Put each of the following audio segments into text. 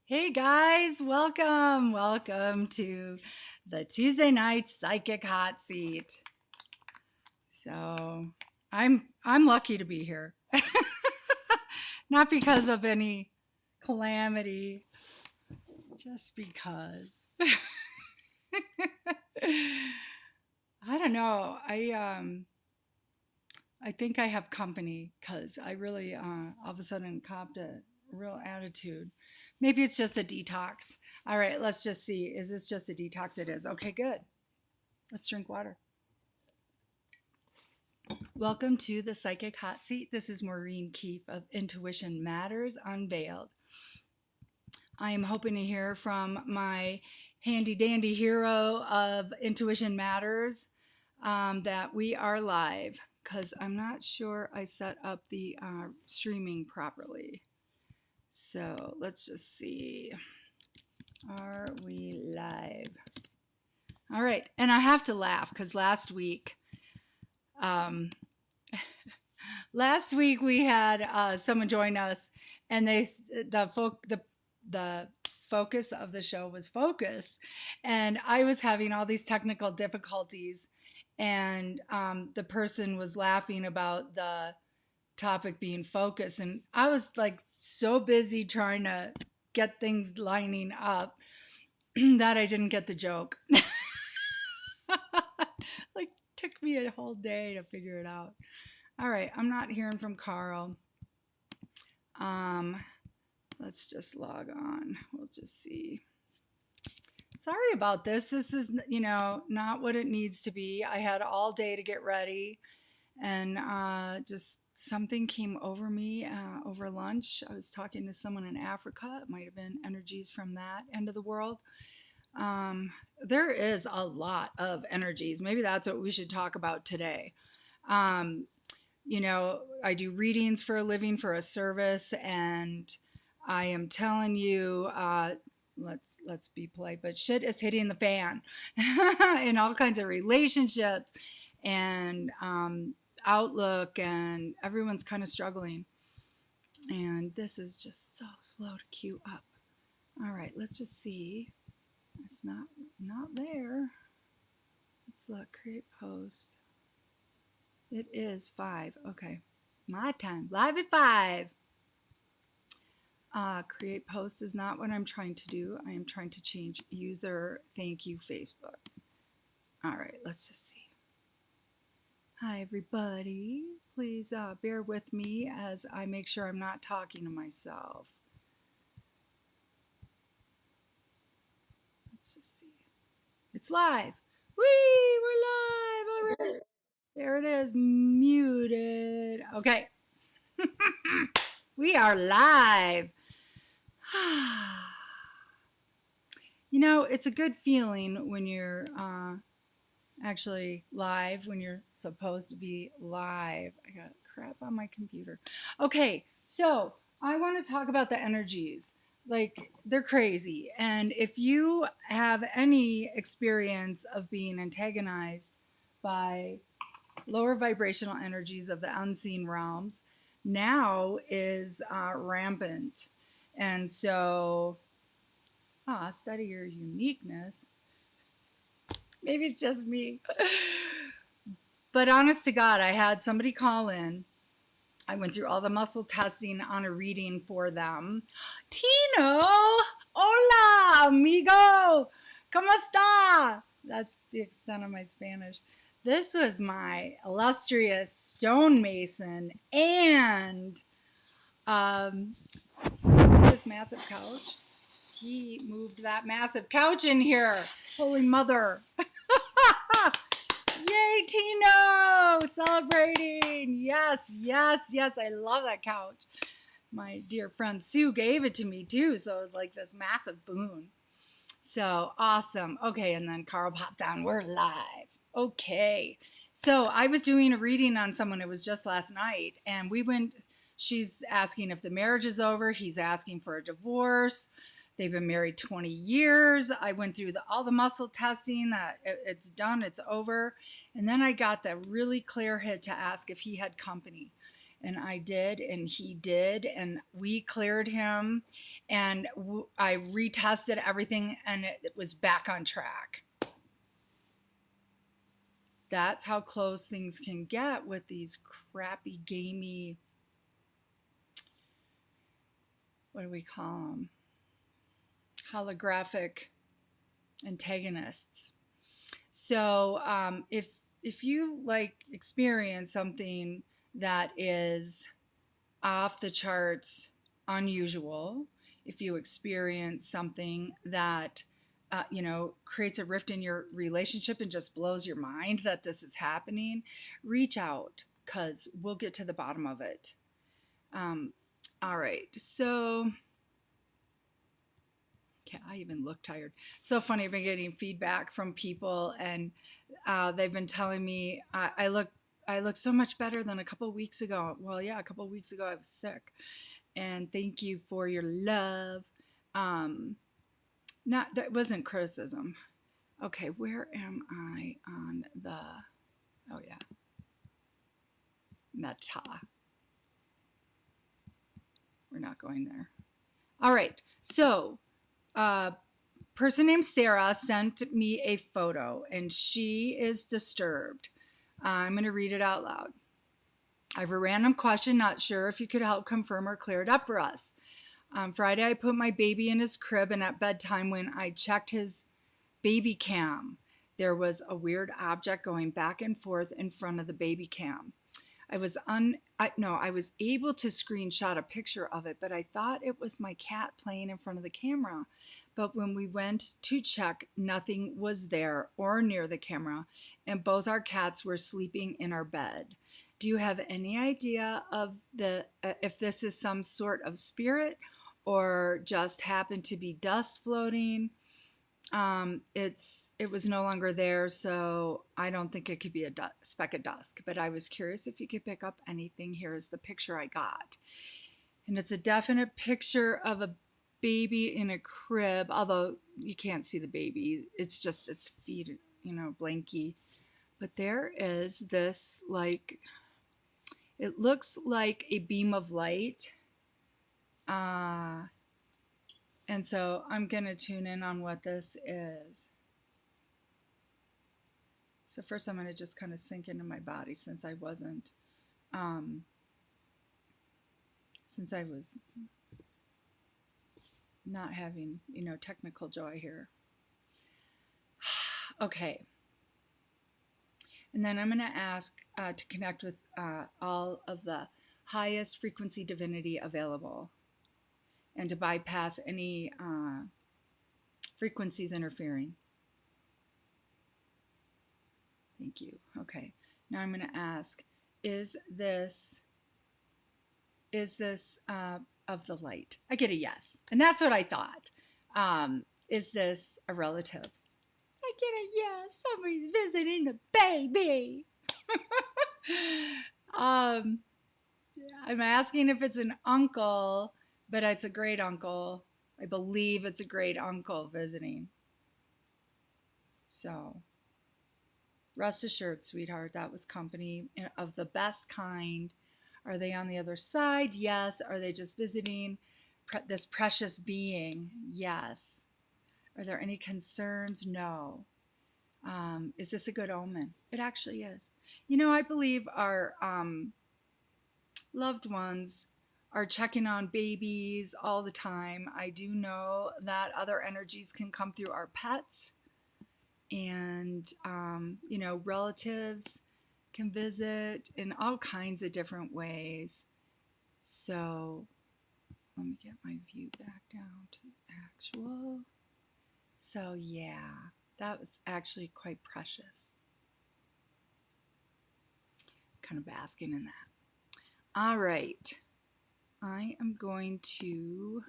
Hey guys, welcome to the Tuesday night psychic hot seat. So I'm lucky to be here. Not because of any calamity, just because. I don't know. I think I have company because I really all of a sudden copped a real attitude. Maybe it's just a detox. All right, let's just see. Is this just a detox? It is. Okay, good. Let's drink water. Welcome to the Psychic Hot Seat. This is Maureen Keefe of Intuition Matters Unveiled. I am hoping to hear from my handy dandy hero of Intuition Matters that we are live because I'm not sure I set up the streaming properly. So let's just see. Are we live? All right. And I have to laugh because last week we had someone join us, and the focus of the show was focus, and I was having all these technical difficulties, and the person was laughing about the topic being focus, and I was like so busy trying to get things lining up that I didn't get the joke. Like, took me a whole day to figure it out. All right, I'm not hearing from Carl. Let's just log on. We'll just see. Sorry about this. This is, not what it needs to be. I had all day to get ready, and just something came over me over lunch. I was talking to someone in Africa. It might have been energies from that end of the world. There is a lot of energies. Maybe that's what we should talk about today. I do readings for a living for a service, and I am telling you, let's be polite, but shit is hitting the fan in all kinds of relationships and outlook, and everyone's kind of struggling. And this is just so slow to queue up. All right, let's just see. It's not there. Let's look. Create post. It is 5. Okay, my time. Live at 5. Create post is not what I'm trying to do. I am trying to change user. Thank you, Facebook. All right, let's just see. Hi, everybody. Please bear with me as I make sure I'm not talking to myself. Let's just see. It's live. Whee! We're live. All right. There it is. Muted. Okay. We are live. It's a good feeling when you're actually live, when you're supposed to be live. I got crap on my computer. Okay, so I want to talk about the energies. Like, they're crazy. And if you have any experience of being antagonized by lower vibrational energies of the unseen realms, now is rampant. And so, study your uniqueness. Maybe it's just me. But honest to God, I had somebody call in. I went through all the muscle testing on a reading for them. Tino! Hola, amigo! ¿Cómo está? That's the extent of my Spanish. This was my illustrious stonemason and this massive couch. He moved that massive couch in here. Holy mother. Yay, Tino! Celebrating. Yes. I love that couch. My dear friend Sue gave it to me too, so it was like this massive boon. So awesome. Okay, and then Carl popped on. We're live. Okay. So I was doing a reading on someone. It was just last night, and she's asking if the marriage is over. He's asking for a divorce. They've been married 20 years. I went through all the muscle testing that it's done, it's over. And then I got the really clear hit to ask if he had company. And I did, and he did, and we cleared him, and I retested everything, and it was back on track. That's how close things can get with these crappy, gamey, what do we call them? Holographic antagonists. So if you like experience something that is off the charts unusual, if you experience something that creates a rift in your relationship and just blows your mind that this is happening, reach out, because we'll get to the bottom of it. All right, so okay, I even look tired. So funny, I've been getting feedback from people, and they've been telling me I look so much better than a couple weeks ago. Well, yeah, a couple weeks ago I was sick, and thank you for your love. Not that wasn't criticism. Okay, where am I on the? Oh yeah, meta. We're not going there. All right, so person named Sarah sent me a photo, and she is disturbed. I'm going to read it out loud. I have a random question, not sure if you could help confirm or clear it up for us. On Friday, I put my baby in his crib, and at bedtime, when I checked his baby cam, there was a weird object going back and forth in front of the baby cam. I was able to screenshot a picture of it, but I thought it was my cat playing in front of the camera. But when we went to check, nothing was there or near the camera, and both our cats were sleeping in our bed. Do you have any idea of if this is some sort of spirit or just happened to be dust floating? It was no longer there, so I don't think it could be a speck of dust, but I was curious if you could pick up anything. Here is the picture I got, and it's a definite picture of a baby in a crib, although you can't see the baby. It's just its feet, blanky. But there is this, like, it looks like a beam of light. And so I'm going to tune in on what this is. So first I'm going to just kind of sink into my body, since I was not having, technical joy here. Okay. And then I'm going to ask to connect with all of the highest frequency divinity available, and to bypass any frequencies interfering. Thank you. Okay. Now I'm going to ask, is this of the light? I get a yes. And that's what I thought. Is this a relative? I get a yes. Somebody's visiting the baby. I'm asking if it's an uncle, but it's a great uncle. I believe it's a great uncle visiting. So rest assured, sweetheart, that was company of the best kind. Are they on the other side? Yes. Are they just visiting this precious being? Yes. Are there any concerns? No. Is this a good omen? It actually is. I believe our loved ones are checking on babies all the time. I do know that other energies can come through our pets, and relatives can visit in all kinds of different ways. So let me get my view back down to actual. So yeah, that was actually quite precious. Kind of basking in that. All right. I am going to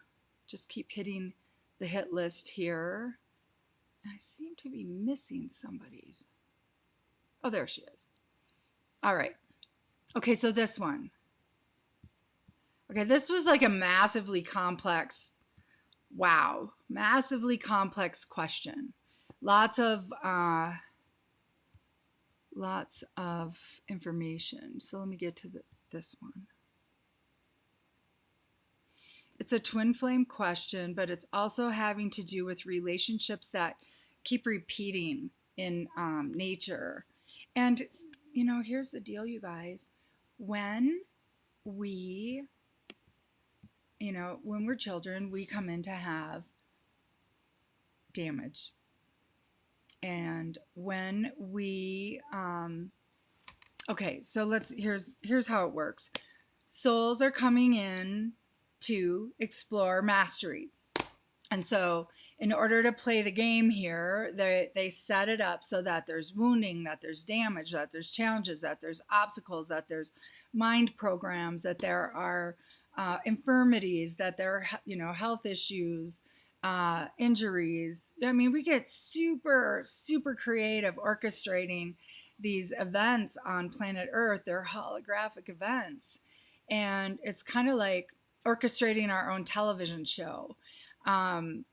just keep hitting the hit list here. I seem to be missing somebody's. Oh, there she is. All right. Okay, so this one. Okay, this was like a massively complex, massively complex question. Lots of information. So let me get to this one. it's a twin flame question, but it's also having to do with relationships that keep repeating in nature. And, here's the deal, you guys. When we, when we're children, we come in to have damage. And when we, okay, so here's how it works. Souls are coming in to explore mastery. And so in order to play the game here, they set it up so that there's wounding, that there's damage, that there's challenges, that there's obstacles, that there's mind programs, that there are infirmities, that there are, health issues, injuries. I mean, we get super, super creative orchestrating these events on planet Earth. They're holographic events. And it's kind of like orchestrating our own television show. And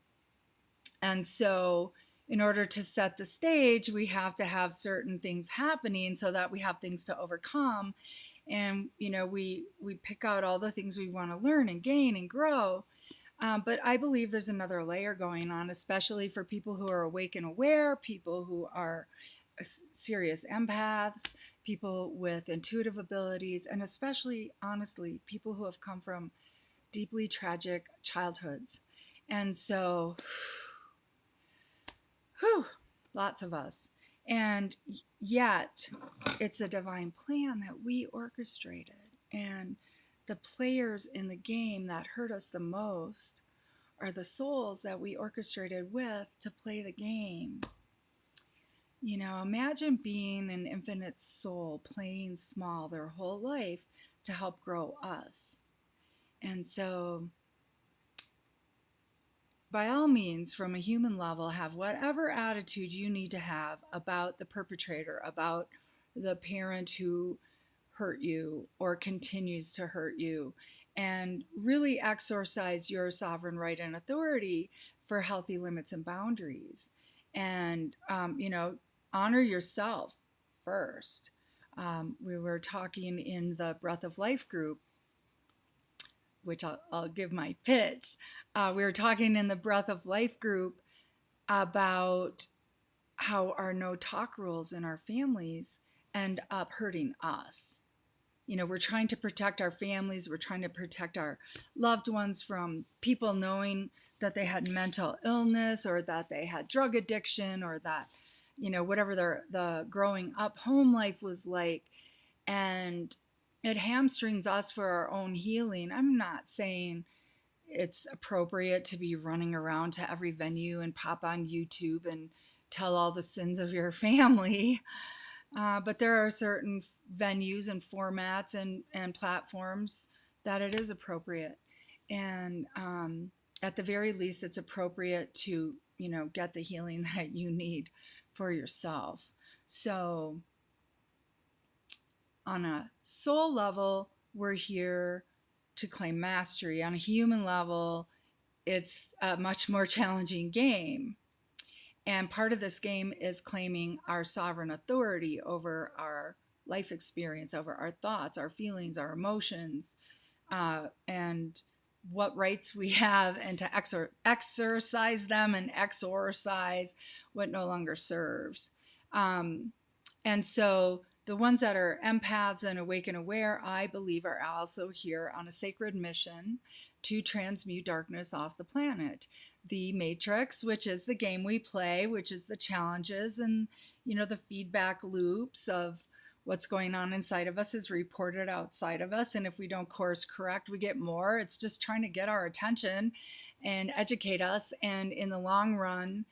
so in order to set the stage, we have to have certain things happening so that we have things to overcome. And, we pick out all the things we want to learn and gain and grow. But I believe there's another layer going on, especially for people who are awake and aware, people who are serious empaths, people with intuitive abilities, and especially, honestly, people who have come from deeply tragic childhoods. And so, lots of us. And yet, it's a divine plan that we orchestrated. And the players in the game that hurt us the most are the souls that we orchestrated with to play the game. Imagine being an infinite soul playing small their whole life to help grow us. And so, by all means, from a human level, have whatever attitude you need to have about the perpetrator, about the parent who hurt you or continues to hurt you, and really exercise your sovereign right and authority for healthy limits and boundaries. And, honor yourself first. We were talking in the Breath of Life group, which I'll give my pitch. We were talking in the Breath of Life group about how our no talk rules in our families end up hurting us. We're trying to protect our families. We're trying to protect our loved ones from people knowing that they had mental illness or that they had drug addiction or that, whatever the growing up home life was like. And it hamstrings us for our own healing. I'm not saying it's appropriate to be running around to every venue and pop on YouTube and tell all the sins of your family. But there are certain venues and formats and platforms that it is appropriate. And at the very least, it's appropriate to, get the healing that you need for yourself. So on a soul level, we're here to claim mastery. On a human level, it's a much more challenging game. And part of this game is claiming our sovereign authority over our life experience, over our thoughts, our feelings, our emotions, and what rights we have, and to exercise them and exorcise what no longer serves. And so the ones that are empaths and awake and aware, I believe, are also here on a sacred mission to transmute darkness off the planet. The Matrix, which is the game we play, which is the challenges and, the feedback loops of what's going on inside of us is reported outside of us. And if we don't course correct, we get more. It's just trying to get our attention and educate us. And in the long run,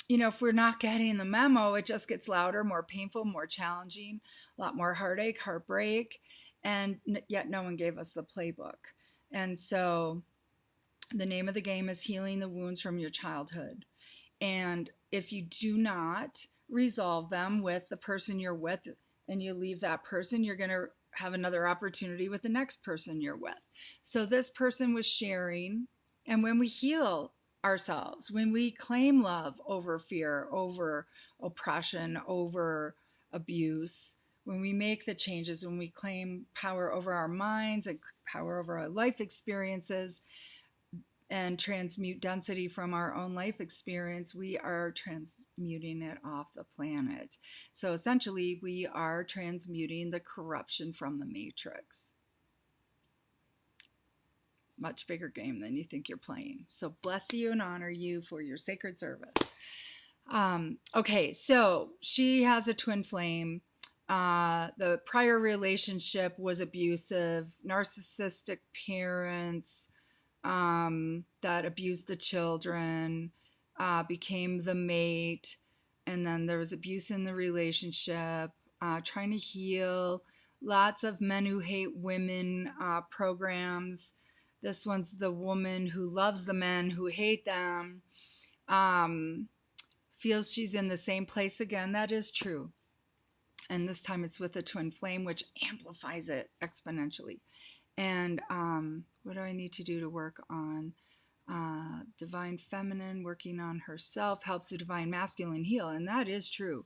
if we're not getting the memo, it just gets louder, more painful, more challenging, a lot more heartache, heartbreak, and yet no one gave us the playbook. And so the name of the game is healing the wounds from your childhood. And if you do not resolve them with the person you're with and you leave that person, you're going to have another opportunity with the next person you're with. So this person was sharing, and when we heal ourselves, when we claim love over fear, over oppression, over abuse, when we make the changes, when we claim power over our minds and power over our life experiences and transmute density from our own life experience, we are transmuting it off the planet. So essentially, we are transmuting the corruption from the matrix. Much bigger game than you think you're playing. So bless you and honor you for your sacred service. Okay, so she has a twin flame. The prior relationship was abusive, narcissistic parents that abused the children, became the mate, and then there was abuse in the relationship, trying to heal, lots of men who hate women programs. This one's the woman who loves the men who hate them, feels she's in the same place again. That is true. And this time it's with a twin flame, which amplifies it exponentially. And what do I need to do to work on divine feminine? Working on herself helps the divine masculine heal. And that is true.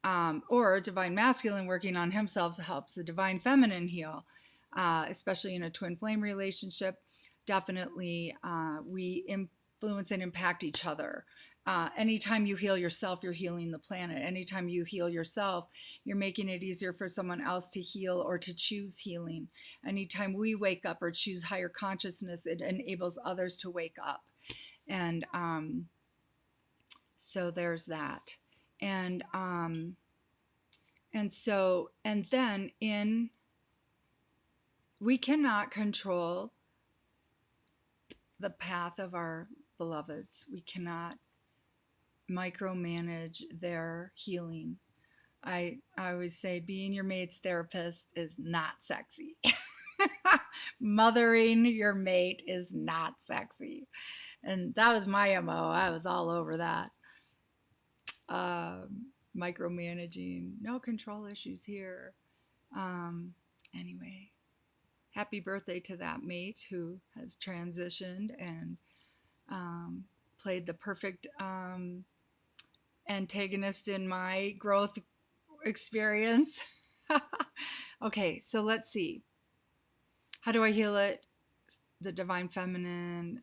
Or divine masculine working on himself helps the divine feminine heal, especially in a twin flame relationship. Definitely we influence and impact each other. Anytime you heal yourself, you're healing the planet. Anytime you heal yourself, you're making it easier for someone else to heal or to choose healing. Anytime we wake up or choose higher consciousness, it enables others to wake up. And so there's that. And then we cannot control the path of our beloveds. We cannot micromanage their healing. I always say being your mate's therapist is not sexy. Mothering your mate is not sexy. And that was my MO. I was all over that. Micromanaging, no control issues here. Anyway, happy birthday to that mate who has transitioned and played the perfect antagonist in my growth experience. Okay, so let's see. How do I heal it? The divine feminine.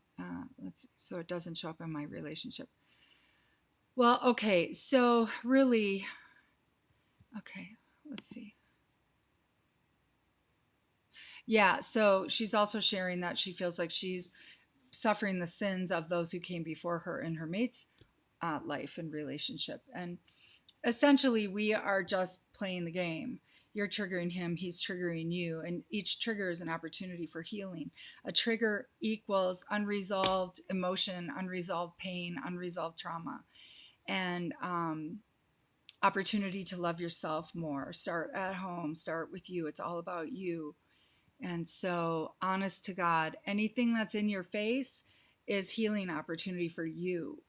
So it doesn't show up in my relationship. Well, okay, so really, okay, let's see. Yeah, so she's also sharing that she feels like she's suffering the sins of those who came before her in her mate's life and relationship. And essentially, we are just playing the game. You're triggering him, he's triggering you, and each trigger is an opportunity for healing. A trigger equals unresolved emotion, unresolved pain, unresolved trauma, and opportunity to love yourself more. Start at home, start with you. It's all about you. And so, honest to God, anything that's in your face is healing opportunity for you.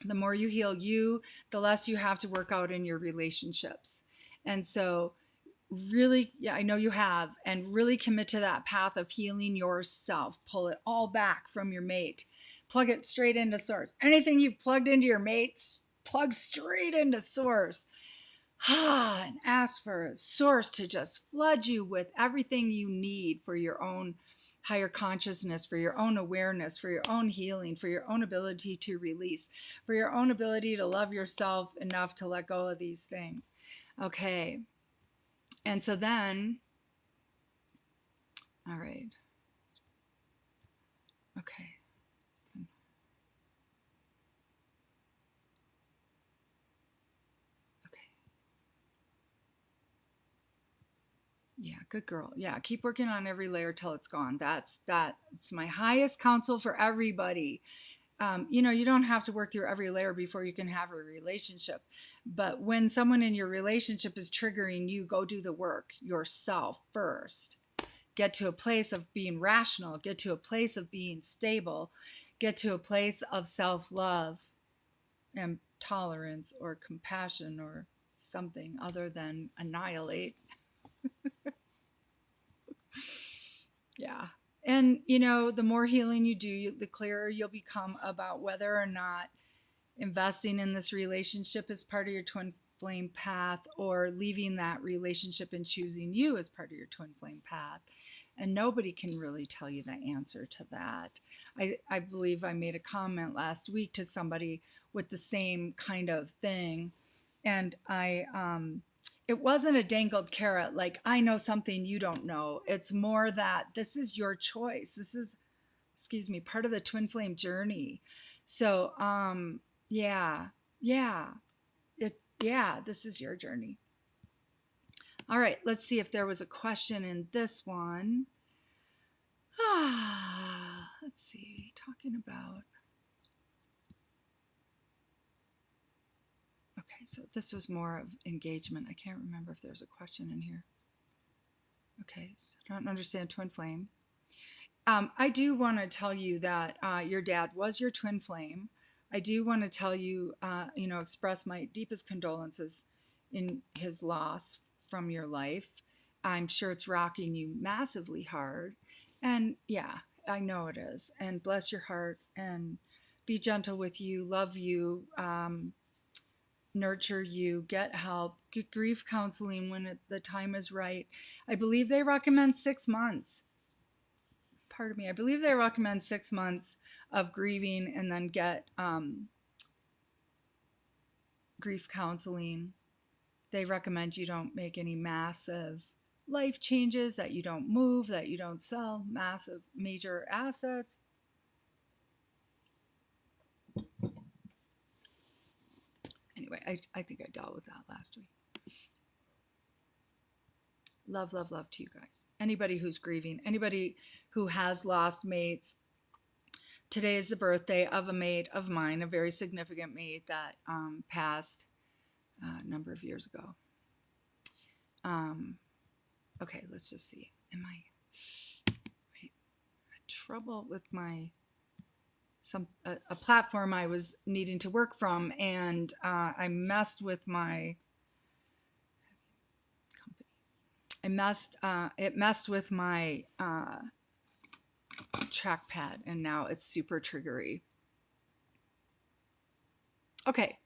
The more you heal you, the less you have to work out in your relationships. And so really, yeah, I know you have, and really commit to that path of healing yourself. Pull it all back from your mate. Plug it straight into source. Anything you've plugged into your mates, plug straight into source. And ask for a source to just flood you with everything you need for your own higher consciousness, for your own awareness, for your own healing, for your own ability to release, for your own ability to love yourself enough to let go of these things. Okay. And so then, all right. Okay. Yeah, good girl. Yeah, keep working on every layer till it's gone. It's my highest counsel for everybody. You don't have to work through every layer before you can have a relationship. But when someone in your relationship is triggering you, go do the work yourself first. Get to a place of being rational. Get to a place of being stable. Get to a place of self-love and tolerance or compassion or something other than annihilate. Yeah. And, the more healing you do, the clearer you'll become about whether or not investing in this relationship is part of your twin flame path, or leaving that relationship and choosing you as part of your twin flame path. And nobody can really tell you the answer to that. I believe I made a comment last week to somebody with the same kind of thing. And it wasn't a dangled carrot, like, I know something you don't know. It's more that this is your choice. This is, excuse me, part of the twin flame journey. So, yeah, this is your journey. All right, let's see if there was a question in this one. Let's see, talking about. Okay, so this was more of engagement. I can't remember if there's a question in here. Okay, so I don't understand twin flame. I do want to tell you that your dad was your twin flame. I do want to tell you, express my deepest condolences in his loss from your life. I'm sure it's rocking you massively hard. And yeah, I know it is. And bless your heart and be gentle with you, love you, nurture you, get help, get grief counseling when the time is right. I believe they recommend 6 months. Pardon me. I believe they recommend 6 months of grieving and then get grief counseling. They recommend you don't make any massive life changes, that you don't move, that you don't sell massive major assets. Anyway, I think I dealt with that last week. Love, love, love to you guys. Anybody who's grieving, anybody who has lost mates. Today is the birthday of a mate of mine, a very significant mate that passed a number of years ago. Okay, let's just see. Am I trouble with my a platform I was needing to work from, and I messed with my company. It messed with my trackpad, and now it's super triggery. Okay.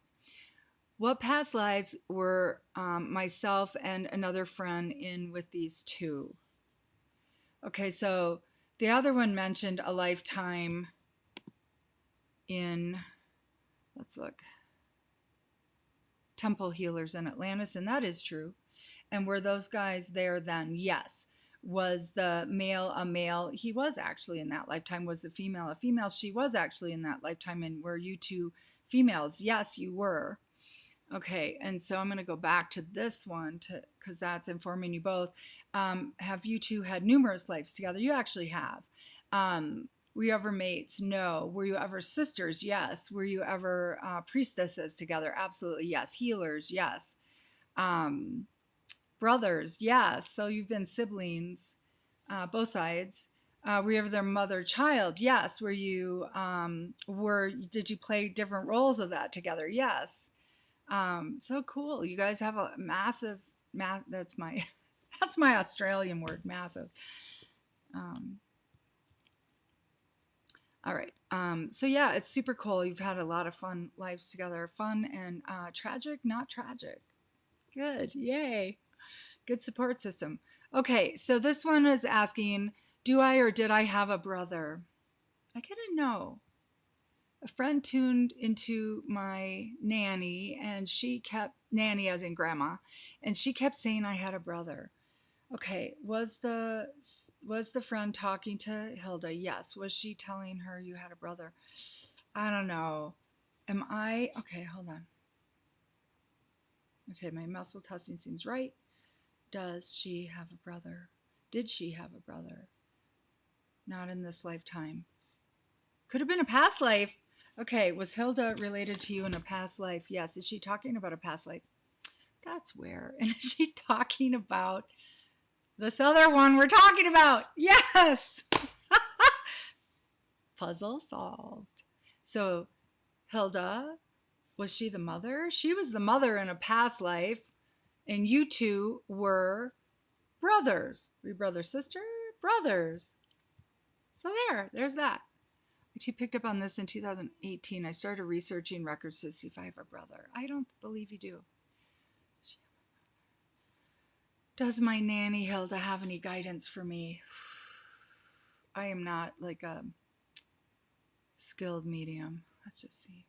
What past lives were myself and another friend in with these two? Okay, so the other one mentioned a lifetime in, let's look, temple healers in Atlantis, and that is true. And were those guys there then? Yes. Was the male a male? He was actually in that lifetime. Was the female a female? She was actually in that lifetime. And were you two females? Yes, you were. Okay, and so I'm going to go back to this one because that's informing you both. Have you two had numerous lives together? You actually have. Were you ever mates? No. Were you ever sisters? Yes. Were you ever priestesses together? Absolutely, yes. Healers? Yes. Brothers? Yes. So you've been siblings, both sides. Were you ever their mother-child? Yes. Were you? Did you play different roles of that together? Yes. So cool. You guys have a massive, that's my Australian word, massive. All right. So yeah, it's super cool. You've had a lot of fun lives together. Fun and tragic, not tragic. Good. Yay. Good support system. Okay. So this one is asking, do I or did I have a brother? I get a no. A friend tuned into my nanny, and she kept, nanny as in grandma, and she kept saying I had a brother. Okay, was the friend talking to Hilda? Yes. Was she telling her you had a brother? I don't know. Am I? Okay, hold on. Okay, my muscle testing seems right. Does she have a brother? Did she have a brother? Not in this lifetime. Could have been a past life. Okay, was Hilda related to you in a past life? Yes. Is she talking about a past life? That's where. And is she talking about this other one we're talking about? Yes. Puzzle solved. So Hilda, was she the mother? She was the mother in a past life, and you two were brothers. Were you brother, sister? Brothers. So there's that. She picked up on this in 2018. I started researching records to see if I have a brother. I don't believe you do. Does my nanny Hilda have any guidance for me? I am not like a skilled medium. Let's just see.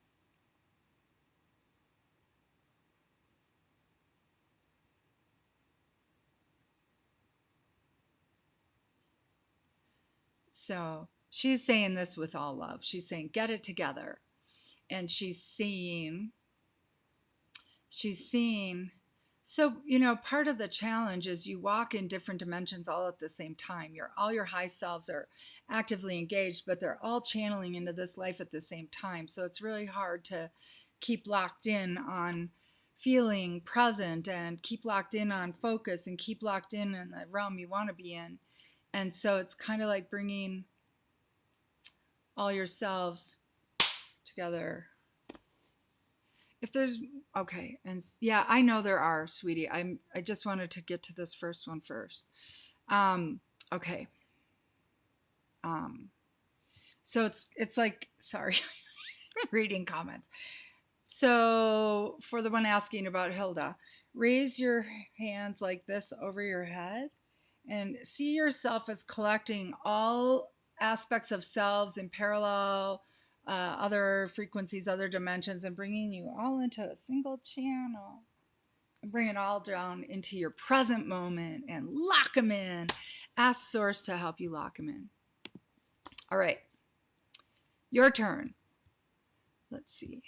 So she's saying this with all love. She's saying, get it together. And she's seeing, so, part of the challenge is you walk in different dimensions all at the same time. All your high selves are actively engaged, but they're all channeling into this life at the same time. So it's really hard to keep locked in on feeling present and keep locked in on focus and keep locked in the realm you want to be in. And so it's kind of like bringing all yourselves together. If there's, okay, and yeah, I know there are, sweetie. I just wanted to get to this first one first. Okay. So it's like, sorry, reading comments. So for the one asking about Hilda, raise your hands like this over your head and see yourself as collecting all aspects of selves in parallel, other frequencies, other dimensions, and bringing you all into a single channel. And bring it all down into your present moment and lock them in. Ask Source to help you lock them in. All right, your turn. Let's see.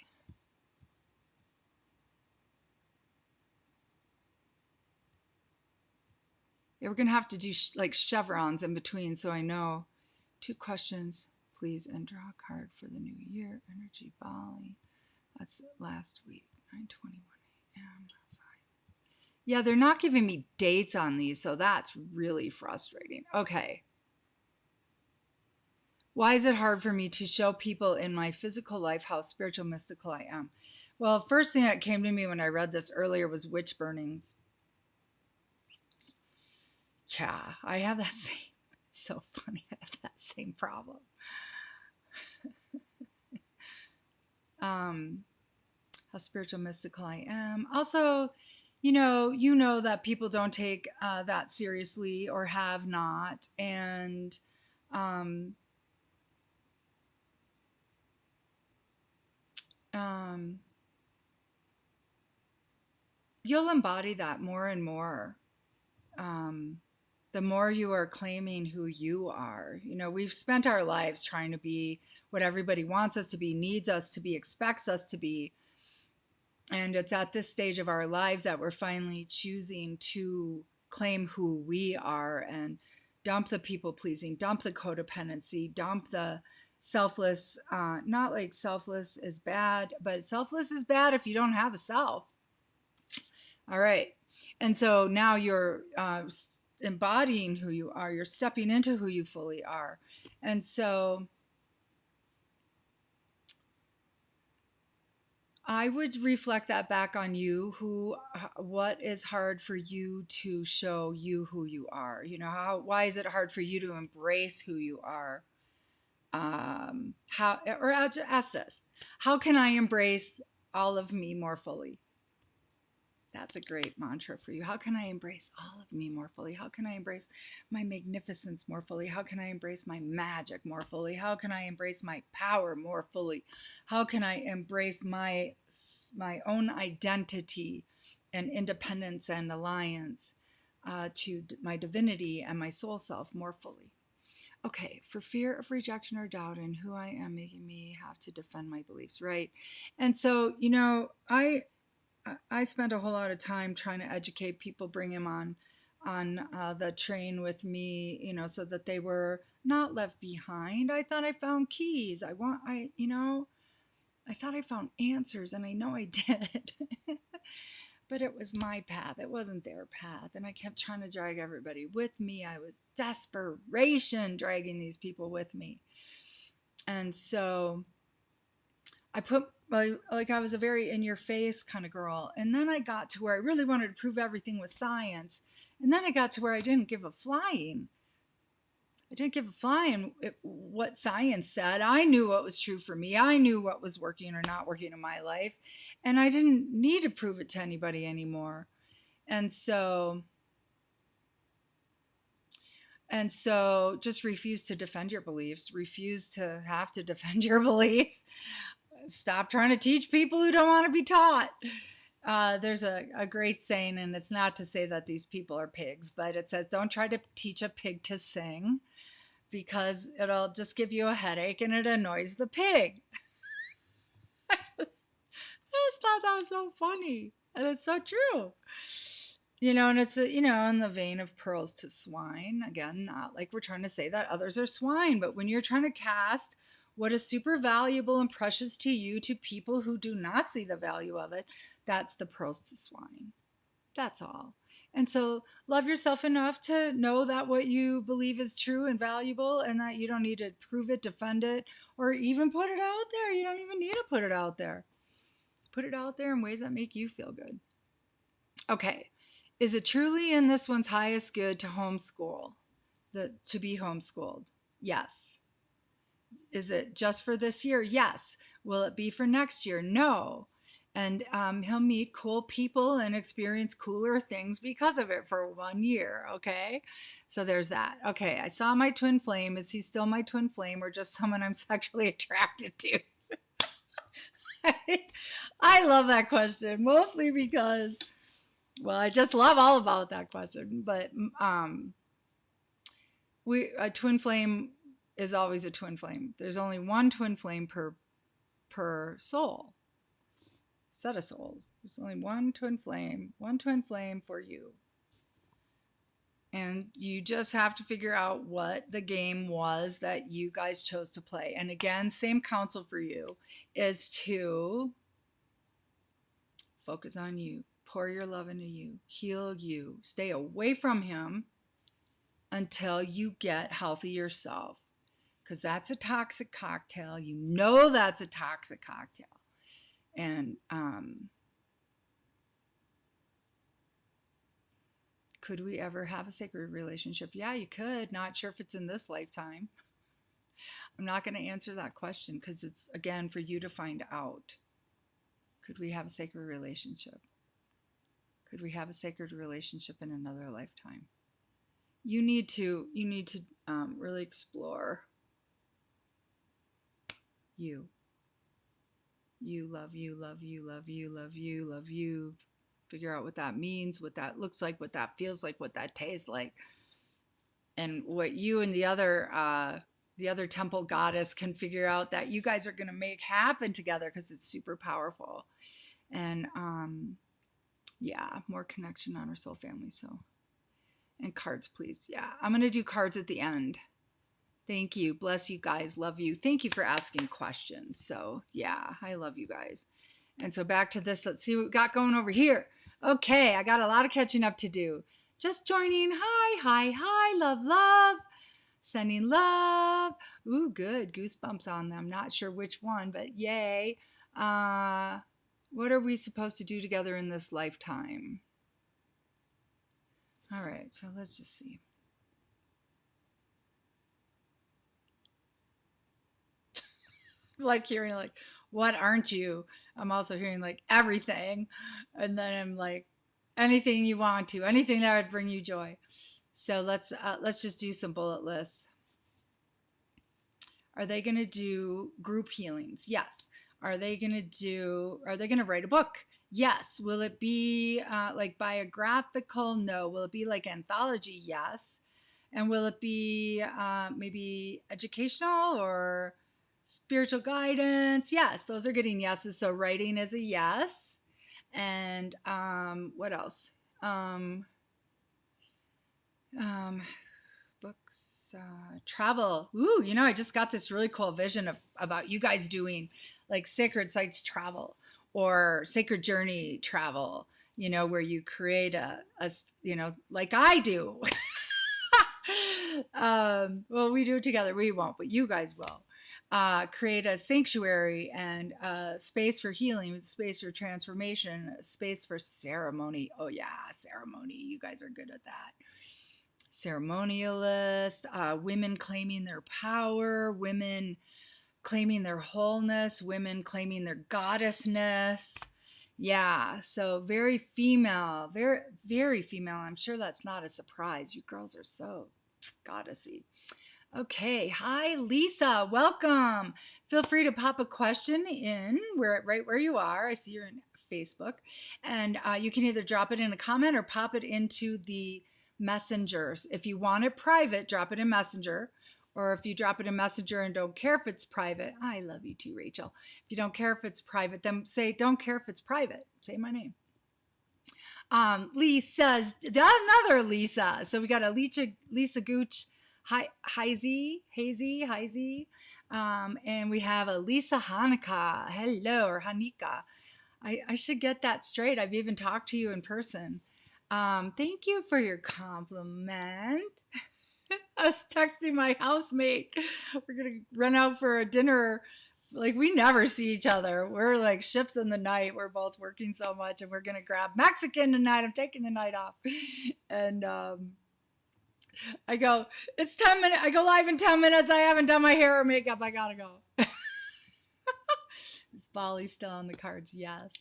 Yeah, we're going to have to do like chevrons in between so I know. 2 questions, please, and draw a card for the new year. Energy Bali. That's last week, 9:21 a.m. Yeah, they're not giving me dates on these, so that's really frustrating. Okay. Why is it hard for me to show people in my physical life how spiritual mystical I am? Well, first thing that came to me when I read this earlier was witch burnings. Yeah, I have that same, it's so funny, I have that same problem. How spiritual mystical I am. Also, you know that people don't take that seriously or have not. And you'll embody that more and more. The more you are claiming who you are. We've spent our lives trying to be what everybody wants us to be, needs us to be, expects us to be. And it's at this stage of our lives that we're finally choosing to claim who we are and dump the people pleasing, dump the codependency, dump the selfless. Not like selfless is bad, but selfless is bad if you don't have a self. All right. And so now you're embodying who you are. You're stepping into who you fully are. And so I would reflect that back on you. What is hard for you to show you who you are? Why is it hard for you to embrace who you are? Or I'll just ask this: how can I embrace all of me more fully? That's a great mantra for you. How can I embrace all of me more fully? How can I embrace my magnificence more fully? How can I embrace my magic more fully? How can I embrace my power more fully? How can I embrace my own identity and independence and alliance to my divinity and my soul self more fully? Okay, for fear of rejection or doubt in who I am, making me have to defend my beliefs, right? And so, I spent a whole lot of time trying to educate people, bring them on the train with me, so that they were not left behind. I thought I found keys. I thought I found answers, and I know I did. But it was my path. It wasn't their path. And I kept trying to drag everybody with me. I was desperation dragging these people with me. And so I I was a very in-your-face kind of girl. And then I got to where I really wanted to prove everything was science. And then I got to where I didn't give a flying. I didn't give a flying what science said. I knew what was true for me. I knew what was working or not working in my life. And I didn't need to prove it to anybody anymore. And so And so just refuse to defend your beliefs, refuse to have to defend your beliefs. Stop trying to teach people who don't want to be taught. There's a great saying, and it's not to say that these people are pigs, but it says, don't try to teach a pig to sing because it'll just give you a headache and it annoys the pig. I just thought that was so funny. And it's so true. And it's, in the vein of pearls to swine. Again, not like we're trying to say that others are swine, but when you're trying to cast what is super valuable and precious to you to people who do not see the value of it, that's the pearls to swine. That's all. And so love yourself enough to know that what you believe is true and valuable and that you don't need to prove it, defend it, or even put it out there. You don't even need to put it out there. Put it out there in ways that make you feel good. Okay. Is it truly in this one's highest good to homeschool, to be homeschooled? Yes. Is it just for this year? Yes. Will it be for next year? No. And he'll meet cool people and experience cooler things because of it for 1 year. Okay. So there's that. Okay. I saw my twin flame. Is he still my twin flame or just someone I'm sexually attracted to? I love that question, mostly because, well, I just love all about that question. But a twin flame is always a twin flame. There's only one twin flame per soul, set of souls. There's only one twin flame for you. And you just have to figure out what the game was that you guys chose to play. And again, same counsel for you is to focus on you, pour your love into you, heal you, stay away from him until you get healthy yourself. Because that's a toxic cocktail. You know that's a toxic cocktail. And could we ever have a sacred relationship? Yeah, you could. Not sure if it's in this lifetime. I'm not going to answer that question because it's, again, for you to find out. Could we have a sacred relationship? Could we have a sacred relationship in another lifetime? You need to really explore you. You love you, love you, love you, love you, love you. Figure out what that means, what that looks like, what that feels like, what that tastes like. And what you and the other temple goddess can figure out that you guys are going to make happen together because it's super powerful. And yeah, more connection on our soul family. So, and cards, please. Yeah, I'm going to do cards at the end. Thank you. Bless you guys. Love you. Thank you for asking questions. So yeah, I love you guys. And so back to this. Let's see what we got going over here. Okay, I got a lot of catching up to do. Just joining. Hi, hi, hi. Love, love. Sending love. Ooh, good. Goosebumps on them. Not sure which one, but yay. What are we supposed to do together in this lifetime? All right, so let's just see. Like hearing like, what aren't you? I'm also hearing like everything. And then I'm like, anything you want to, anything that would bring you joy. So let's just do some bullet lists. Are they going to do group healings? Yes. Are they going to write a book? Yes. Will it be like biographical? No. Will it be like anthology? Yes. And will it be maybe educational or spiritual guidance? Yes. Those are getting yeses. So writing is a yes. And what else? Books, travel. Ooh, I just got this really cool vision about you guys doing like sacred sites travel or sacred journey travel, where you create a like I do. Well, we do it together. We won't, but you guys will. Create a sanctuary and a space for healing, space for transformation, a space for ceremony. Oh yeah, ceremony. You guys are good at that. Ceremonialist, women claiming their power, women claiming their wholeness, women claiming their goddessness. Yeah, so very female, very, very female. I'm sure that's not a surprise. You girls are so goddessy. Okay, hi Lisa, welcome. Feel free to pop a question in right where you are. I see you're in Facebook, and you can either drop it in a comment or pop it into the messengers. If you want it private, drop it in Messenger, or if you drop it in Messenger and don't care if it's private, I love you too, Rachel. If you don't care if it's private, then say don't care if it's private. Say my name. Lisa's another Lisa. So we got a Lisa Gooch. Hazy, and we have a Lisa Hanukkah. Hello, or Hanika. I should get that straight. I've even talked to you in person. Thank you for your compliment. I was texting my housemate. We're going to run out for a dinner. Like, we never see each other. We're like ships in the night. We're both working so much, and we're going to grab Mexican tonight. I'm taking the night off. And, I go, it's 10 minutes. I go live in 10 minutes. I haven't done my hair or makeup. I gotta go. Is Bali still on the cards? Yes.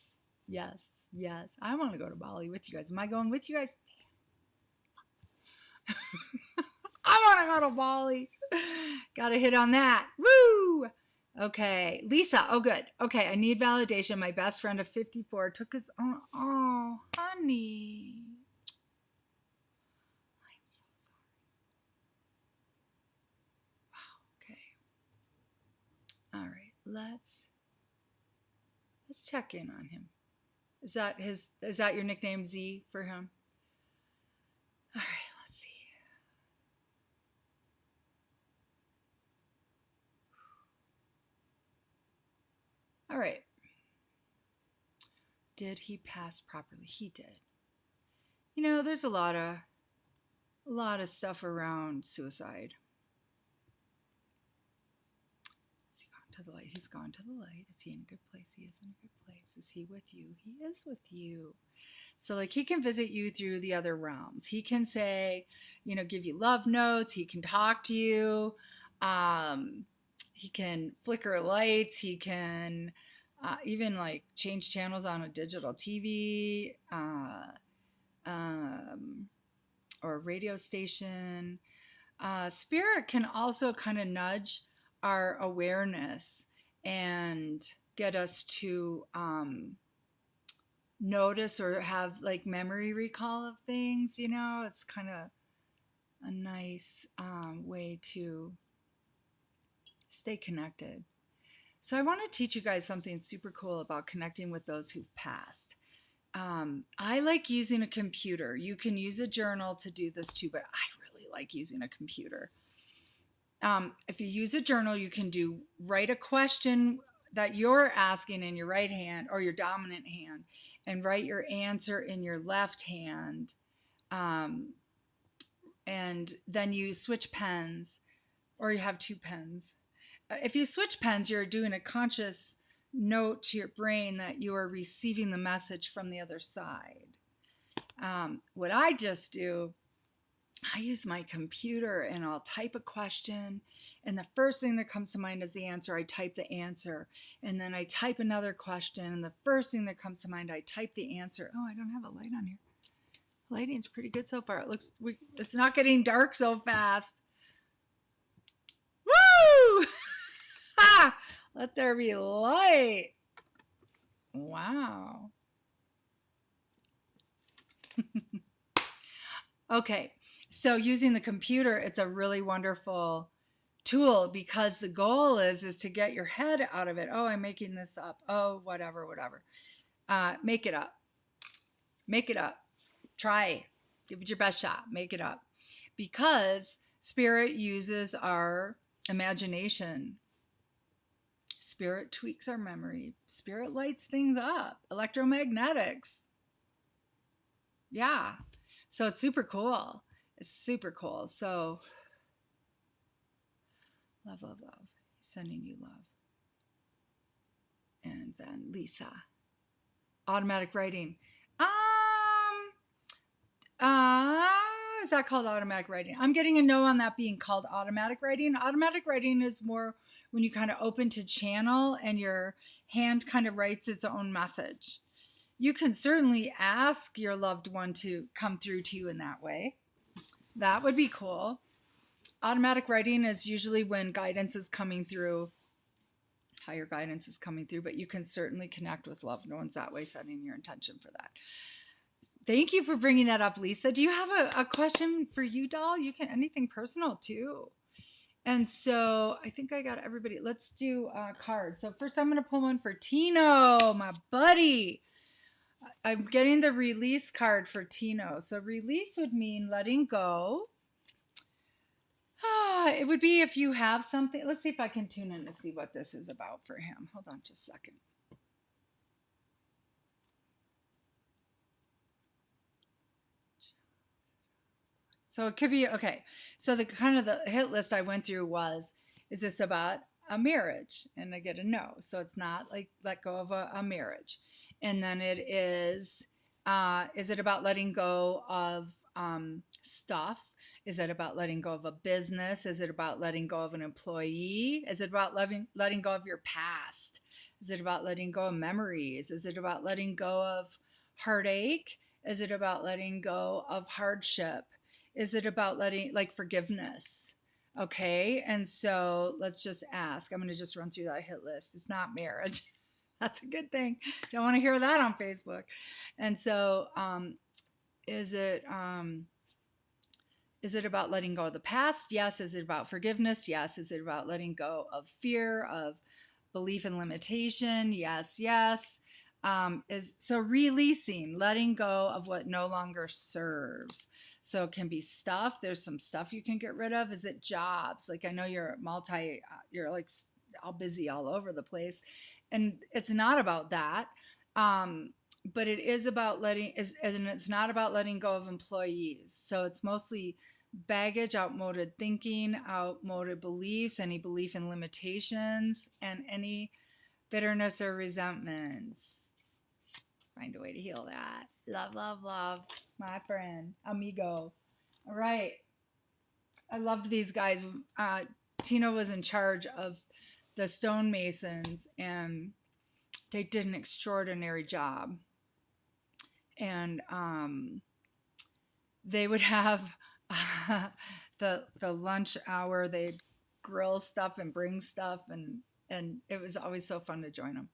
Yes. Yes. I want to go to Bali with you guys. Am I going with you guys? I want to go to Bali. Gotta hit on that. Woo! Okay. Lisa. Oh, good. Okay. I need validation. My best friend of 54 took his own. Oh, honey. All right, let's check in on him. Is that your nickname, Z, for him? All right, let's see. All right. Did he pass properly? He did. You know, there's a lot of stuff around suicide. To the light. He's gone to the light. Is he in a good place? He is in a good place. Is he with you? He is with you. So like he can visit you through the other realms. He can say, you know, give you love notes. He can talk to you. He can flicker lights. He can even like change channels on a digital TV or a radio station. Spirit can also kind of nudge our awareness and get us to notice or have like memory recall of things. You know, it's kind of a nice way to stay connected. So I want to teach you guys something super cool about connecting with those who've passed. I like using a computer. You can use a journal to do this too, but I really like using a computer. If you use a journal, you can write a question that you're asking in your right hand or your dominant hand, and write your answer in your left hand. And then you switch pens, or you have two pens. If you switch pens, you're doing a conscious note to your brain that you are receiving the message from the other side. What I just do, I use my computer and I'll type a question, and the first thing that comes to mind is the answer. I type the answer, and then I type another question, and the first thing that comes to mind, I type the answer. Oh, I don't have a light on here. Lighting's pretty good so far. It's not getting dark so fast. Woo! Ha! Let there be light. Wow. Okay. So using the computer, it's a really wonderful tool, because the goal is to get your head out of it. Oh, I'm making this up. Oh, whatever. Make it up. Make it up. Try. Give it your best shot. Make it up. Because Spirit uses our imagination. Spirit tweaks our memory. Spirit lights things up. Electromagnetics. Yeah. So it's super cool. It's super cool. So, love, love, love. Sending you love. And then Lisa. Automatic writing. Is that called automatic writing? I'm getting a no on that being called automatic writing. Automatic writing is more when you kind of open to channel and your hand kind of writes its own message. You can certainly ask your loved one to come through to you in that way. That would be cool. automatic writing is usually when guidance is coming through, higher guidance is coming through, but you can certainly connect with loved ones that way, setting your intention for that. Thank you for bringing that up, Lisa. Do you have a question for you, doll? You can, anything personal too. And so I think I got everybody. Let's do cards. So first I'm going to pull one for Tino, my buddy. I'm getting the release card for Tino. So release would mean letting go. It would be if you have something. Let's see if I can tune in to see what this is about for him. Hold on just a second. So it could be, okay. So the kind of the hit list I went through was, is this about a marriage? And I get a no. So it's not like let go of a marriage. And then it is it about letting go of stuff? Is it about letting go of a business? Is it about letting go of an employee? Is it about letting go of your past? Is it about letting go of memories? Is it about letting go of heartache? Is it about letting go of hardship? Is it about letting, like, forgiveness? Okay, and so let's just ask. I'm going to just run through that hit list. It's not marriage. That's a good thing. Don't want to hear that on Facebook. And so is it about letting go of the past? Yes. Is it about forgiveness? Yes. Is it about letting go of fear, of belief and limitation? Yes, yes. So releasing, letting go of what no longer serves. So it can be stuff. There's some stuff you can get rid of. Is it jobs? Like, I know you're you're like all busy all over the place, and it's not about that. But it is about and it's not about letting go of employees. So it's mostly baggage, outmoded thinking, outmoded beliefs, any belief in limitations, and any bitterness or resentments. Find a way to heal that. Love, love, love, my friend, amigo. All right. I loved these guys. Tina was in charge of the stonemasons, and they did an extraordinary job. And they would have the lunch hour. They'd grill stuff and bring stuff, and it was always so fun to join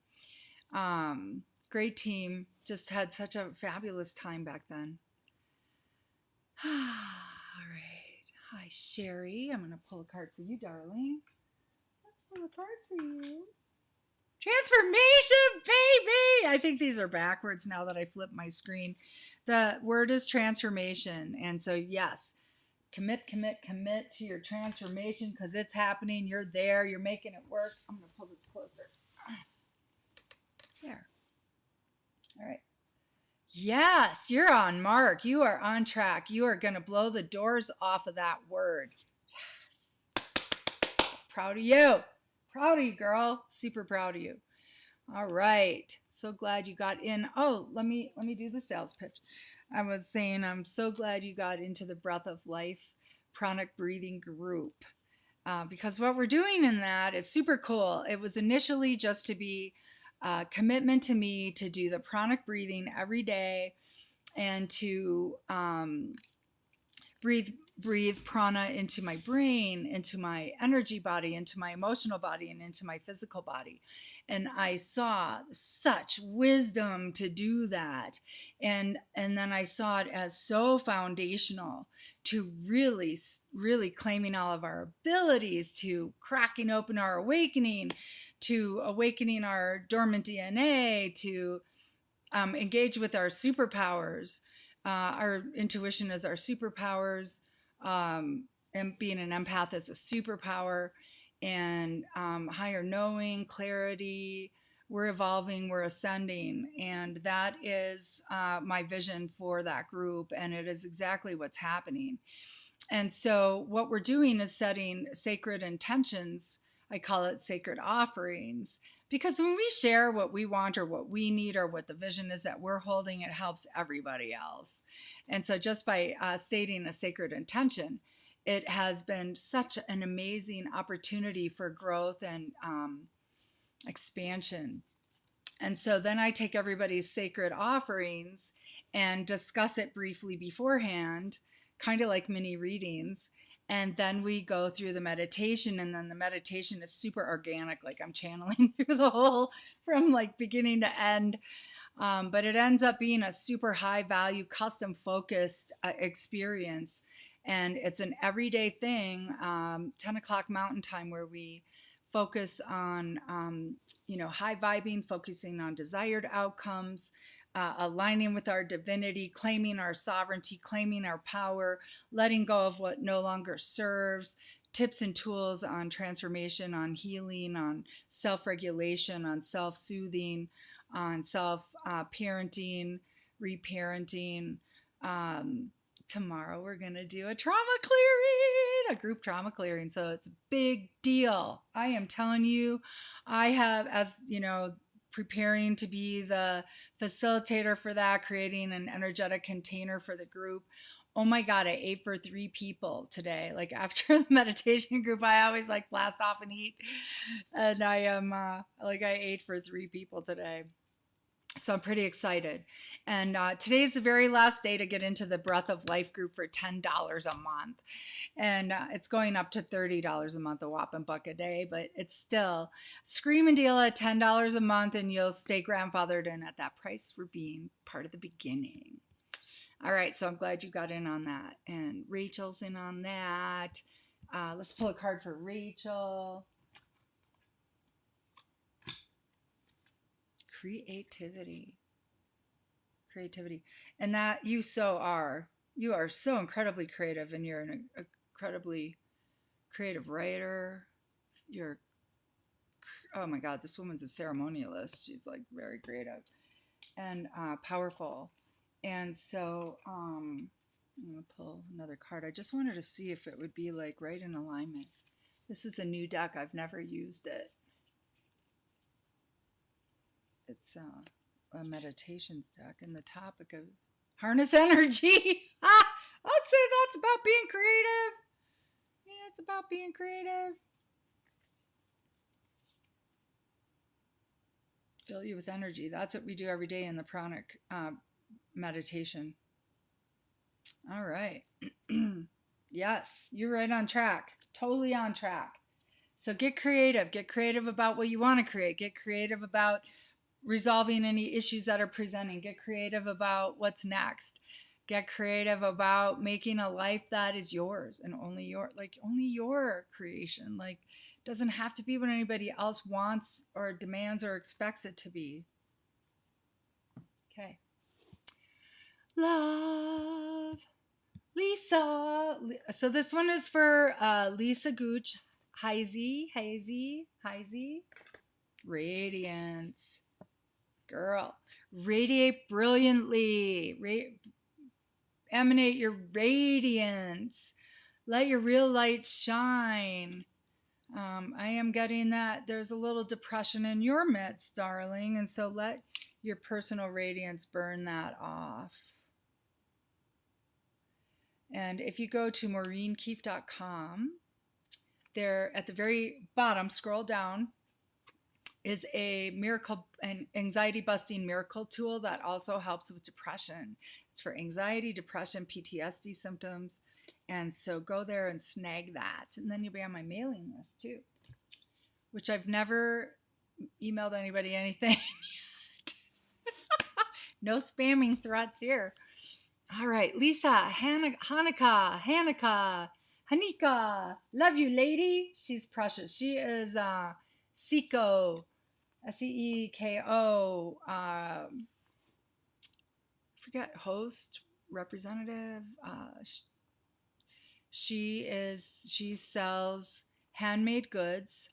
them. Great team. Just had such a fabulous time back then. All right. Hi, Sherry. I'm going to pull a card for you, darling. Let's pull a card for you. Transformation, baby! I think these are backwards now that I flip my screen. The word is transformation. And so, yes, commit to your transformation, because it's happening. You're there. You're making it work. I'm going to pull this closer. There. All right. Yes, you're on mark. You are on track. You are going to blow the doors off of that word. Yes. Proud of you. Proud of you, girl. Super proud of you. All right. So glad you got in. Oh, let me do the sales pitch. I was saying I'm so glad you got into the Breath of Life Pranic breathing group, because what we're doing in that is super cool. It was initially just to be commitment to me to do the pranic breathing every day, and to breathe prana into my brain, into my energy body, into my emotional body, and into my physical body. And I saw such wisdom to do that. And then I saw it as so foundational to really, really claiming all of our abilities, to cracking open our awakening, to awakening our dormant DNA, to engage with our superpowers. Our intuition is our superpowers, and being an empath is a superpower, and higher knowing, clarity. We're evolving, we're ascending, and that is my vision for that group, and it is exactly what's happening. And so what we're doing is setting sacred intentions. I call it sacred offerings, because when we share what we want or what we need or what the vision is that we're holding, it helps everybody else. And so just by stating a sacred intention, it has been such an amazing opportunity for growth and expansion. And so then I take everybody's sacred offerings and discuss it briefly beforehand, kind of like mini readings. And then we go through the meditation, and then the meditation is super organic. Like I'm channeling through the whole from like beginning to end. But it ends up being a super high value, custom focused experience. And it's an everyday thing, 10 o'clock Mountain Time, where we focus on, high vibing, focusing on desired outcomes, aligning with our divinity, claiming our sovereignty, claiming our power, letting go of what no longer serves, tips and tools on transformation, on healing, on self-regulation, on self-soothing, on self-parenting, reparenting. Tomorrow we're going to do a trauma clearing, a group trauma clearing. So it's a big deal. I am telling you, I have, as you know, preparing to be the facilitator for that, creating an energetic container for the group. Oh my God, I ate for 3 people today. Like after the meditation group, I always like blast off and eat. And I am I ate for 3 people today. So I'm pretty excited. And today's the very last day to get into the Breath of Life group for $10 a month. And it's going up to $30 a month, a whopping buck a day, but it's still screaming deal at $10 a month, and you'll stay grandfathered in at that price for being part of the beginning. All right, so I'm glad you got in on that. And Rachel's in on that. Let's pull a card for Rachel. Creativity. And that you are so incredibly creative, and you're an incredibly creative writer. Oh my God, this woman's a ceremonialist. She's like very creative and powerful. And so I'm gonna pull another card. I just wanted to see if it would be like right in alignment. This is a new deck. I've never used it. It's a meditations deck, and the topic is harness energy. I'd say that's about being creative. Yeah, it's about being creative. Fill you with energy. That's what we do every day in the Pranic meditation. All right. Yes, you're right on track. Totally on track. So get creative. Get creative about what you want to create. Get creative about resolving any issues that are presenting. Get creative about what's next. Get creative about making a life that is yours and only your creation. Like, doesn't have to be what anybody else wants or demands or expects it to be. Okay. Love. Lisa. So this one is for Lisa Gooch. Hazy. Radiance. Girl, radiate brilliantly. Emanate your radiance. Let your real light shine. I am getting that there's a little depression in your midst, darling. And so let your personal radiance burn that off. And if you go to maureenkeefe.com, there at the very bottom, scroll down, is a miracle and anxiety busting miracle tool that also helps with depression. It's for anxiety, depression, PTSD symptoms. And so go there and snag that. And then you'll be on my mailing list too, which I've never emailed anybody anything yet. No spamming threats here. All right, Lisa, Hanika, love you, lady. She's precious. She is Seeko, SEEKO, forget, host, representative. She sells handmade goods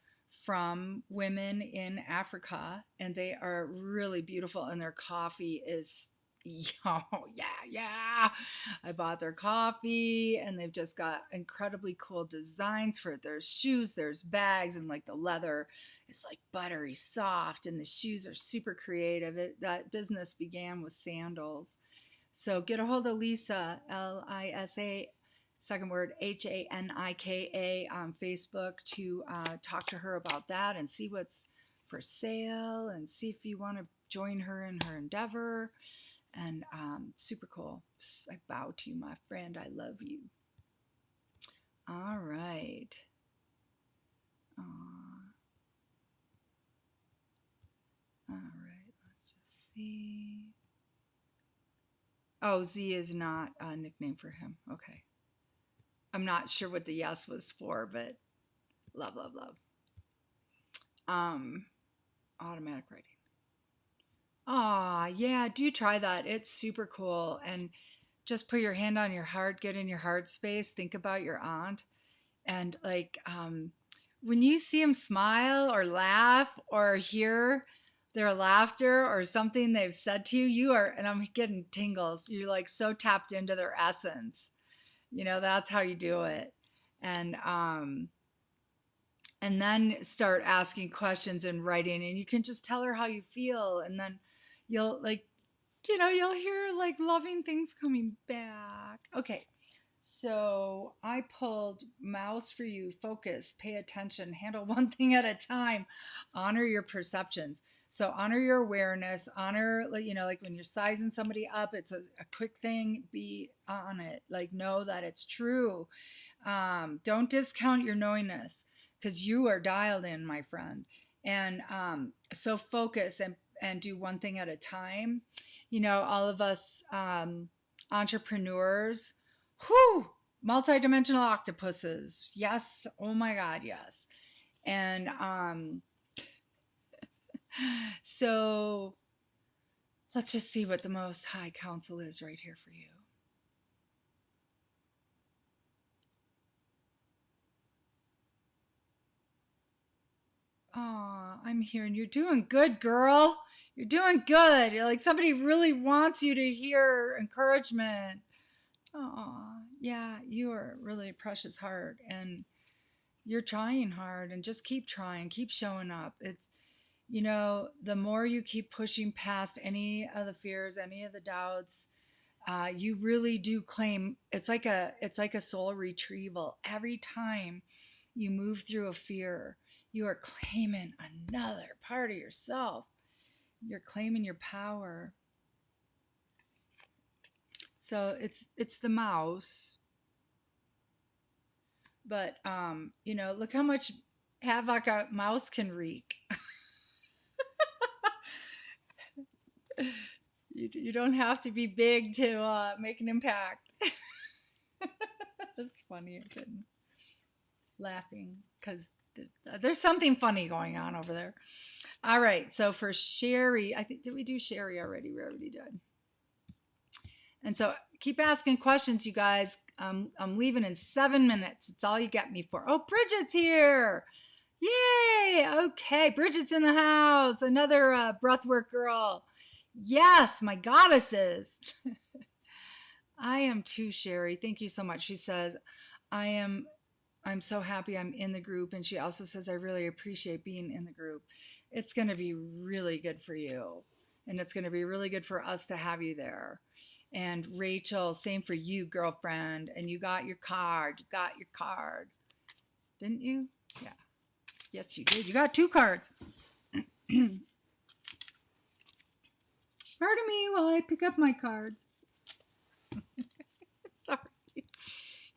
from women in Africa, and they are really beautiful, and their coffee is, oh yeah. I bought their coffee, and they've just got incredibly cool designs for it. There's shoes, there's bags, and like the leather is like buttery soft, and the shoes are super creative. That business began with sandals. So get a hold of Lisa, Lisa, second word, Hanika, on Facebook to talk to her about that and see what's for sale and see if you want to join her in her endeavor. And super cool. I bow to you, my friend. I love you. All right. All right. Let's just see. Oh, Z is not a nickname for him. Okay. I'm not sure what the yes was for, but love, love, love. Um, Automatic writing. Yeah, do try that. It's super cool. And just put your hand on your heart, get in your heart space, think about your aunt. And when you see them smile or laugh or hear their laughter or something they've said to you, you are, and I'm getting tingles, you're like so tapped into their essence. That's how you do it. And and then start asking questions and writing, and you can just tell her how you feel, and then you'll you'll hear like loving things coming back. Okay, so I pulled mouse for you. Focus, pay attention, handle one thing at a time, honor your perceptions. So honor your awareness, honor, like when you're sizing somebody up, it's a quick thing, be on it, like know that it's true. Don't discount your knowingness, because you are dialed in, my friend. And so focus and do one thing at a time. All of us entrepreneurs, whew, multidimensional octopuses. Yes. Oh my God. Yes. And so let's just see what the Most High Council is right here for you. Oh, I'm hearing you're doing good, girl. You're doing good. You're like somebody really wants you to hear encouragement. Oh, yeah, you are really a precious heart, and you're trying hard, and just keep trying, keep showing up. It's, the more you keep pushing past any of the fears, any of the doubts, you really do claim, it's like a soul retrieval. Every time you move through a fear, you are claiming another part of yourself. You're claiming your power. So it's the mouse, but look how much havoc a mouse can wreak. You don't have to be big to make an impact. That's funny. I'm kidding. Laughing because there's something funny going on over there. All right. So for Sherry, I think, did we do Sherry already? We already did. And so keep asking questions, you guys. I'm leaving in 7 minutes. It's all you get me for. Oh, Bridget's here. Yay. Okay. Bridget's in the house. Another breathwork girl. Yes, my goddesses. I am too, Sherry. Thank you so much. She says, I'm so happy I'm in the group. And she also says, I really appreciate being in the group. It's going to be really good for you. And it's going to be really good for us to have you there. And Rachel, same for you, girlfriend. And you got your card. You got your card. Didn't you? Yeah. Yes, you did. You got 2 cards. Pardon me while I pick up my cards. Sorry.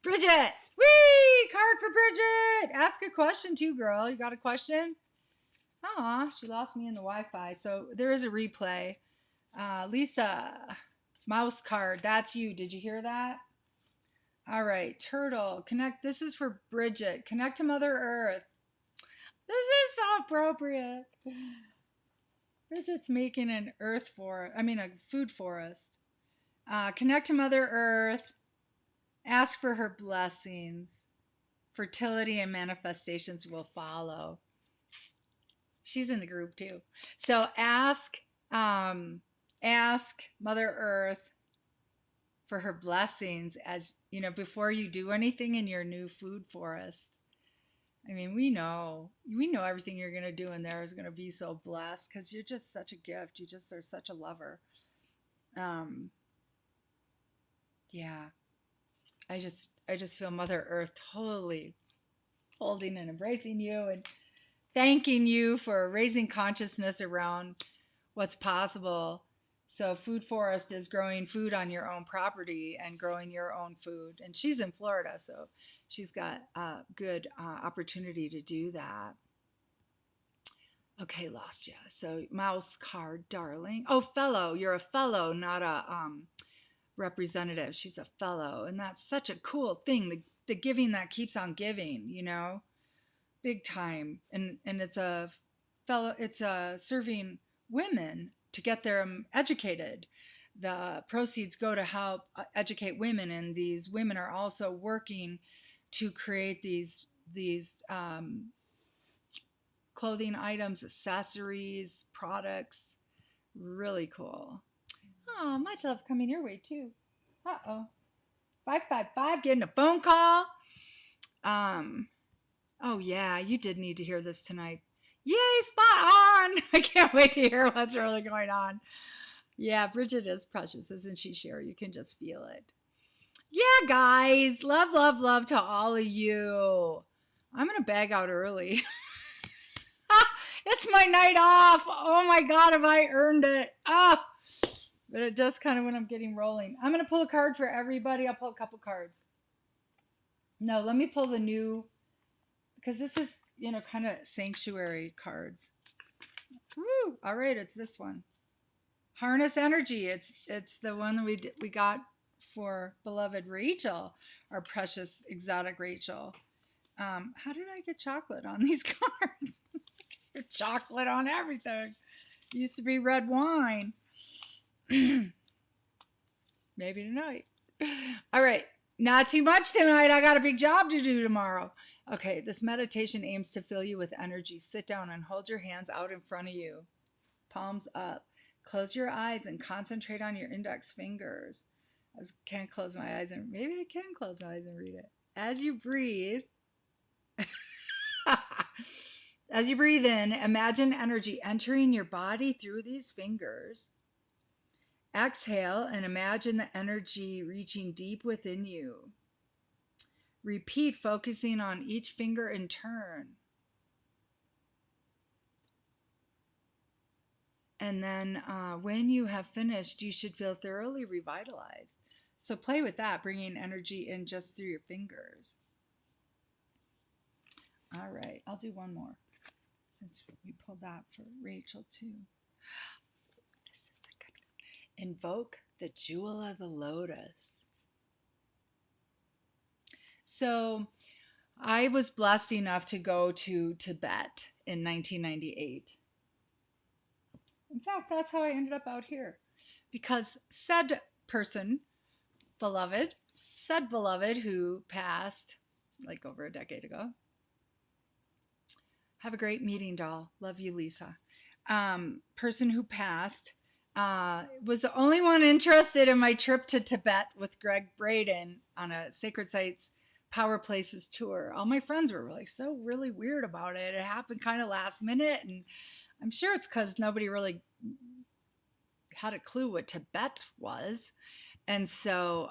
Bridget! Whee! Card for Bridget! Ask a question too, girl. You got a question? Aw, she lost me in the Wi-Fi. So there is a replay. Lisa, mouse card. That's you. Did you hear that? All right. Turtle, connect. This is for Bridget. Connect to Mother Earth. This is so appropriate. Bridget's making an a food forest. Connect to Mother Earth. Ask for her blessings. Fertility and manifestations will follow. She's in the group too. So ask Mother Earth for her blessings, as before you do anything in your new food forest. I mean, we know everything you're going to do in there is going to be so blessed, because you're just such a gift. You just are such a lover. Yeah. I just feel Mother Earth totally holding and embracing you and thanking you for raising consciousness around what's possible. So food forest is growing food on your own property and growing your own food. And she's in Florida, so she's got a good opportunity to do that. Okay, lost you. So mouse card, darling. Oh, fellow. You're a fellow, not a representative. She's a fellow. And that's such a cool thing. The giving that keeps on giving, you know, big time. And it's a fellow, it's serving women to get them educated. The proceeds go to help educate women, and these women are also working to create these clothing items, accessories, products. Really cool. Oh, much love coming your way too. Uh-oh. 555 getting a phone call. Oh yeah, you did need to hear this tonight. Yay, spot on. I can't wait to hear what's really going on. Yeah, Bridget is precious, isn't she, Sherry? You can just feel it. Yeah, guys. Love, love, love to all of you. I'm going to bag out early. It's my night off. Oh my God, have I earned it? Ah, but it just kind of when I'm getting rolling. I'm going to pull a card for everybody. I'll pull a couple cards. No, let me pull the new, because this is, you know, kind of sanctuary cards. Woo! All right, it's this one. Harness energy. It's the one that we got for beloved Rachel, our precious exotic Rachel. How did I get chocolate on these cards? Chocolate on everything. Used to be red wine. Maybe tonight. All right. Not too much tonight. I got a big job to do tomorrow. Okay, this meditation aims to fill you with energy. Sit down and hold your hands out in front of you. Palms up. Close your eyes and concentrate on your index fingers. I can't close my eyes and maybe I can close my eyes and read it. As you breathe, as you breathe in, imagine energy entering your body through these fingers. Exhale and imagine the energy reaching deep within you. Repeat, focusing on each finger in turn. And then when you have finished, you should feel thoroughly revitalized. So play with that, bringing energy in just through your fingers. All right, I'll do one more since we pulled that for Rachel too. This is a good one. Invoke the jewel of the lotus. So I was blessed enough to go to Tibet in 1998. In fact, that's how I ended up out here. Because said person, said beloved who passed like over a decade ago. Have a great meeting, doll. Love you, Lisa. Person who passed was the only one interested in my trip to Tibet with Greg Braden on a Sacred Sites Power Places tour. All my friends were really weird about it. It happened kind of last minute, and I'm sure it's because nobody really had a clue what Tibet was. And so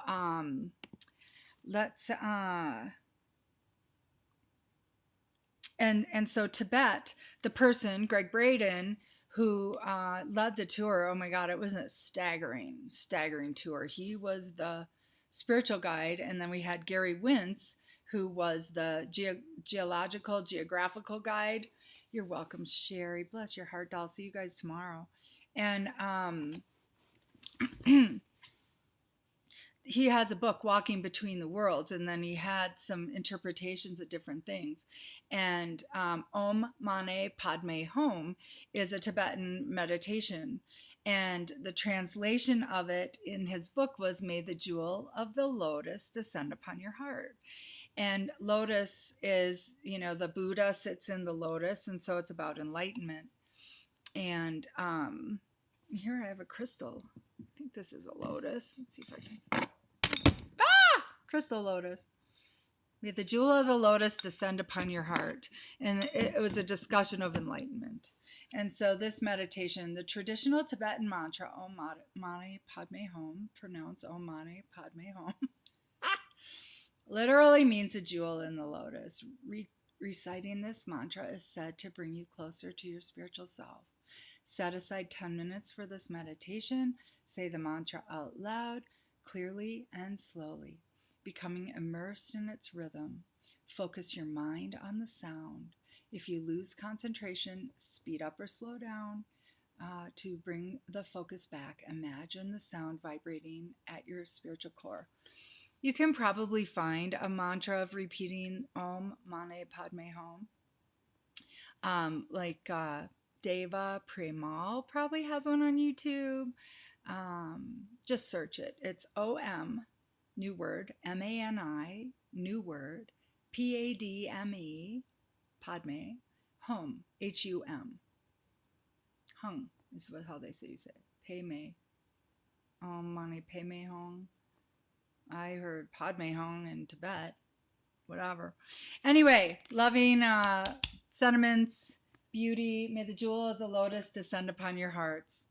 so Tibet, the person, Greg Braden, who led the tour, oh my God, it was a staggering tour. He was the spiritual guide, and then we had Gary Wintz, who was the geographical guide. You're welcome, Sherry. Bless your heart, doll. See you guys tomorrow. And he has a book, Walking Between the Worlds, and then he had some interpretations of different things. And Om Mani Padme Hum is a Tibetan meditation. And the translation of it in his book was, may the jewel of the lotus descend upon your heart. And lotus is, you know, the Buddha sits in the lotus, and so it's about enlightenment. And here I have a crystal. I think this is a lotus. Let's see if I can. Crystal lotus. May the jewel of the lotus descend upon your heart. And it was a discussion of enlightenment. And so this meditation, the traditional Tibetan mantra, Om Mani Padme Hum, pronounce Om Mani Padme Hum, literally means a jewel in the lotus. Reciting this mantra is said to bring you closer to your spiritual self. Set aside 10 minutes for this meditation. Say the mantra out loud, clearly and slowly, becoming immersed in its rhythm. Focus your mind on the sound. If you lose concentration, speed up or slow down. To bring the focus back, imagine the sound vibrating at your spiritual core. You can probably find a mantra of repeating Om Mane Padme Hum. Deva Premal probably has one on YouTube. Just search it. It's OM, new word, MANI, new word, PADME, Padme, Hum, HUM. Hung is how they say you say it. Pei Mei. Mani Pei Mei Hong. I heard Padme Hong in Tibet. Whatever. Anyway, loving sentiments, beauty. May the jewel of the lotus descend upon your hearts.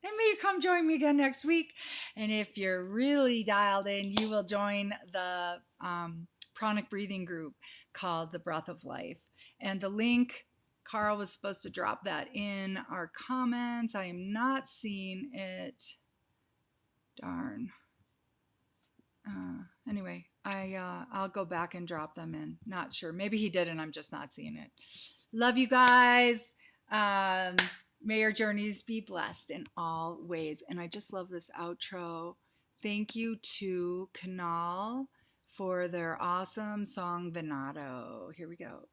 And may you come join me again next week. And if you're really dialed in, you will join the pranic breathing group called the Breath of Life. And the link, Carl was supposed to drop that in our comments. I am not seeing it. Darn. Anyway, I'll go back and drop them in. Not sure. Maybe he did and I'm just not seeing it. Love you guys. May your journeys be blessed in all ways. And I just love this outro. Thank you to Kanal for their awesome song Venado. Here we go.